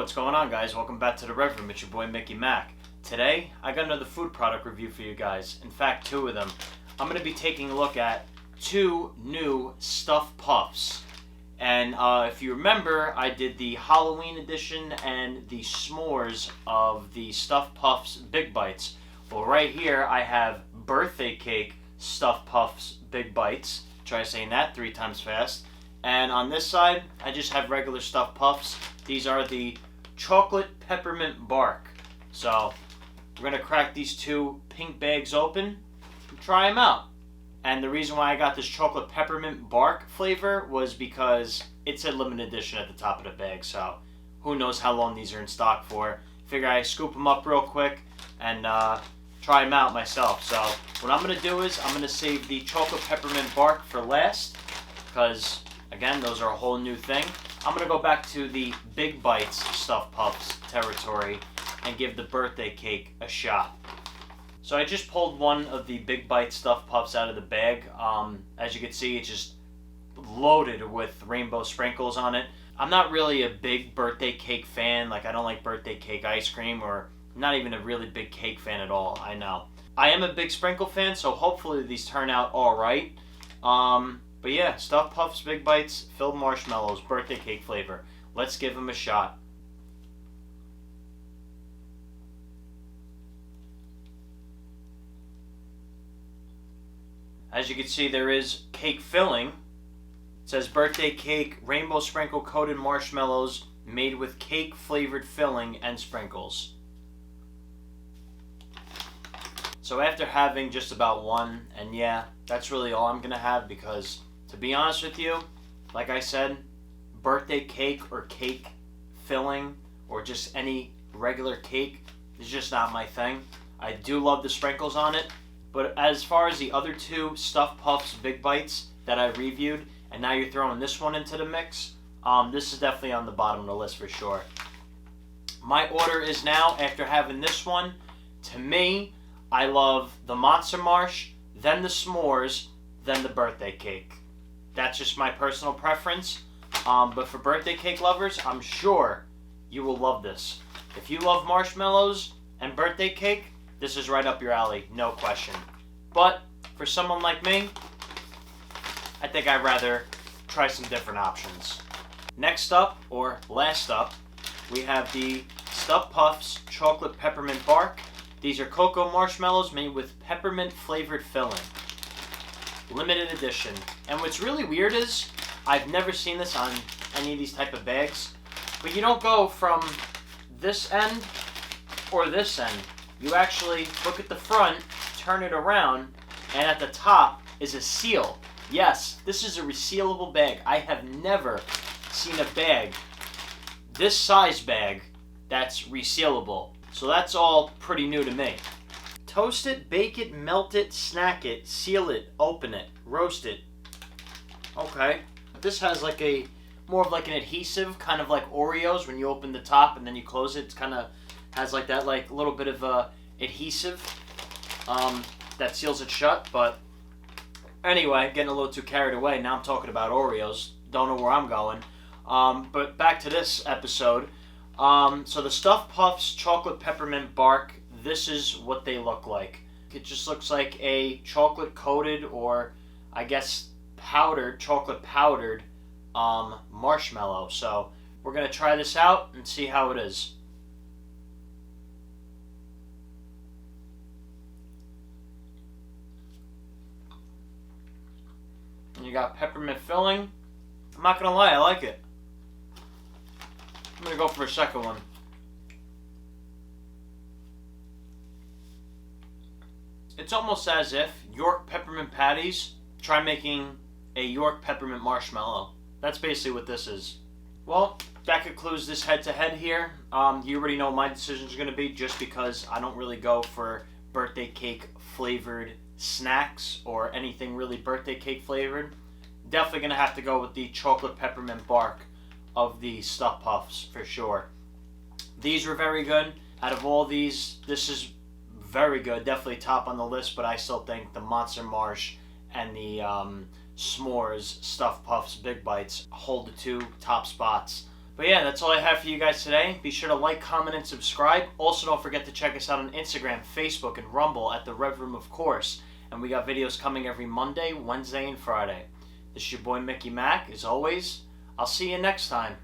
what's going on, guys? Welcome back to the Rev Room. It's your boy Mickey Mac. Today, I got another food product review for you guys. In fact, two of them. I'm going to be taking a look at two new stuffed puffs. And if you remember, I did the Halloween edition and the s'mores of the stuffed puffs Big Bites. Well, right here, I have birthday cake stuffed puffs Big Bites. Try saying that 3 times fast. And on this side, I just have regular stuffed puffs. These are the chocolate peppermint bark. So we're going to crack these two pink bags open and try them out. And the reason why I got this chocolate peppermint bark flavor was because it's a limited edition at the top of the bag. So who knows how long these are in stock for. Figure I scoop them up real quick and try them out myself. So what I'm going to do is I'm going to save the chocolate peppermint bark for last because, again, those are a whole new thing. I'm going to go back to the Big Bites stuffed puffs territory and give the birthday cake a shot. So I just pulled one of the Big Bite stuffed puffs out of the bag. As you can see, it's just loaded with rainbow sprinkles on it. I'm not really a big birthday cake fan. Like, I don't like birthday cake ice cream, or not even a really big cake fan at all, I know. I am a big sprinkle fan, so hopefully these turn out alright. But yeah, stuffed puffs, Big Bites, filled marshmallows, birthday cake flavor. Let's give them a shot. As you can see, there is cake filling. It says birthday cake, rainbow sprinkle coated marshmallows made with cake flavored filling and sprinkles. So after having just about one, and yeah, that's really all I'm going to have because, to be honest with you, like I said, birthday cake or cake filling or just any regular cake is just not my thing. I do love the sprinkles on it, but as far as the other two stuffed puffs Big Bites that I reviewed, and now you're throwing this one into the mix, this is definitely on the bottom of the list for sure. My order is now, after having this one, to me, I love the Monster Marsh, then the s'mores, then the birthday cake. That's just my personal preference. But for birthday cake lovers, I'm sure you will love this. If you love marshmallows and birthday cake, this is right up your alley, no question. But for someone like me, I think I'd rather try some different options. Next up, or last up, we have the Stuffed Puffs Chocolate Peppermint Bark. These are cocoa marshmallows made with peppermint flavored filling. Limited edition. And what's really weird is, I've never seen this on any of these type of bags, but you don't go from this end or this end. You actually look at the front, turn it around, and at the top is a seal. Yes, this is a resealable bag. I have never seen a bag, this size bag, that's resealable. So that's all pretty new to me. Toast it, bake it, melt it, snack it, seal it, open it, roast it. Okay. This has like a, more of like an adhesive, kind of like Oreos when you open the top and then you close it. It's kind of has like that like little bit of adhesive that seals it shut. But anyway, getting a little too carried away. Now I'm talking about Oreos. Don't know where I'm going. But back to this episode. So the Stuffed Puffs Chocolate Peppermint Bark, this is what they look like. It just looks like a chocolate coated, or I guess powdered, chocolate powdered marshmallow. So we're going to try this out and see how it is. And you got peppermint filling. I'm not going to lie, I like it. I'm going to go for a second one. It's almost as if York peppermint patties, try making a York peppermint marshmallow. That's basically what this is. Well, that concludes this head-to-head here. You already know what my decisions are going to be, just because I don't really go for birthday cake flavored snacks or anything really birthday cake flavored. Definitely going to have to go with the chocolate peppermint bark of the stuffed puffs for sure. These were very good. Out of all these, this is very good. Definitely top on the list, but I still think the Monster Marsh and the s'mores stuffed puffs Big Bites hold the two top spots. But yeah, that's all I have for you guys today. Be sure to like, comment, and subscribe. Also, don't forget to check us out on Instagram, Facebook, and Rumble at The Rev Room, of course. And we got videos coming every Monday, Wednesday, and Friday. This is your boy Mickey Mac. As always, I'll see you next time.